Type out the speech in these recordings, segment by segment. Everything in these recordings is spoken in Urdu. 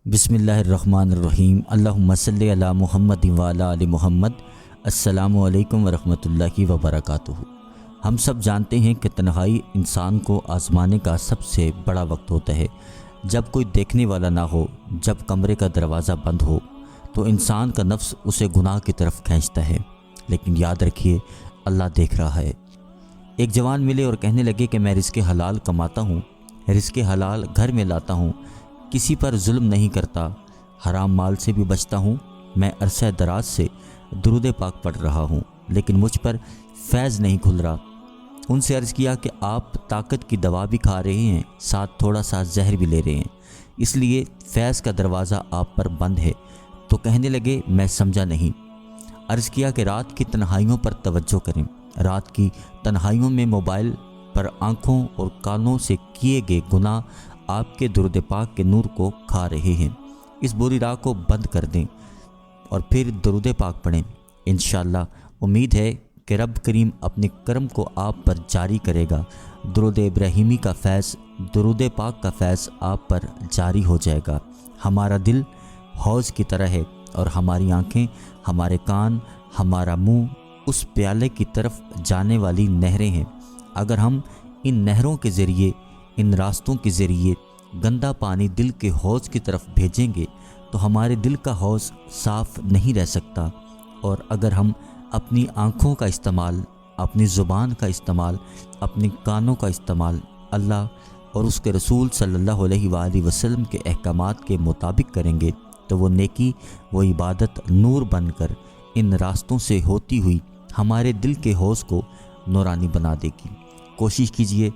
بسم اللہ الرحمن الرحیم۔ اللہم صلی علی محمد وعلی آل محمد۔ السلام علیکم ورحمۃ اللہ وبرکاتہ۔ ہم سب جانتے ہیں کہ تنہائی انسان کو آزمانے کا سب سے بڑا وقت ہوتا ہے۔ جب کوئی دیکھنے والا نہ ہو، جب کمرے کا دروازہ بند ہو تو انسان کا نفس اسے گناہ کی طرف کھینچتا ہے، لیکن یاد رکھیے اللہ دیکھ رہا ہے۔ ایک جوان ملے اور کہنے لگے کہ میں رزق حلال کماتا ہوں، رزق حلال گھر میں لاتا ہوں، کسی پر ظلم نہیں کرتا، حرام مال سے بھی بچتا ہوں، میں عرصہ دراز سے درود پاک پڑھ رہا ہوں، لیکن مجھ پر فیض نہیں کھل رہا۔ ان سے عرض کیا کہ آپ طاقت کی دوا بھی کھا رہے ہیں، ساتھ تھوڑا سا زہر بھی لے رہے ہیں، اس لیے فیض کا دروازہ آپ پر بند ہے۔ تو کہنے لگے میں سمجھا نہیں۔ عرض کیا کہ رات کی تنہائیوں پر توجہ کریں۔ رات کی تنہائیوں میں موبائل پر آنکھوں اور کانوں سے کیے گئے گناہ آپ کے درود پاک کے نور کو کھا رہے ہیں۔ اس بری راہ کو بند کر دیں اور پھر درود پاک پڑھیں۔ انشاءاللہ امید ہے کہ رب کریم اپنے کرم کو آپ پر جاری کرے گا۔ درود ابراہیمی کا فیض، درود پاک کا فیض آپ پر جاری ہو جائے گا۔ ہمارا دل حوض کی طرح ہے اور ہماری آنکھیں، ہمارے کان، ہمارا منہ اس پیالے کی طرف جانے والی نہریں ہیں۔ اگر ہم ان نہروں کے ذریعے، ان راستوں کے ذریعے گندا پانی دل کے حوض کی طرف بھیجیں گے تو ہمارے دل کا حوض صاف نہیں رہ سکتا۔ اور اگر ہم اپنی آنکھوں کا استعمال، اپنی زبان کا استعمال، اپنے کانوں کا استعمال اللہ اور اس کے رسول صلی اللہ علیہ وآلہ وسلم کے احکامات کے مطابق کریں گے تو وہ نیکی، وہ عبادت نور بن کر ان راستوں سے ہوتی ہوئی ہمارے دل کے حوض کو نورانی بنا دے گی۔ کوشش کیجئے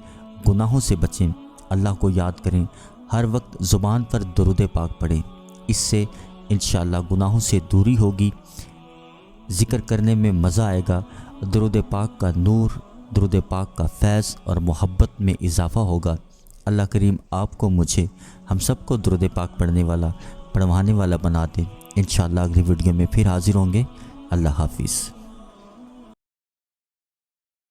گناہوں سے بچیں، اللہ کو یاد کریں، ہر وقت زبان پر درود پاک پڑھیں، اس سے انشاءاللہ گناہوں سے دوری ہوگی، ذکر کرنے میں مزہ آئے گا، درود پاک کا نور، درود پاک کا فیض اور محبت میں اضافہ ہوگا۔ اللہ کریم آپ کو، مجھے، ہم سب کو درود پاک پڑھنے والا، پڑھوانے والا بنا دیں۔ انشاءاللہ اگلی ویڈیو میں پھر حاضر ہوں گے۔ اللہ حافظ۔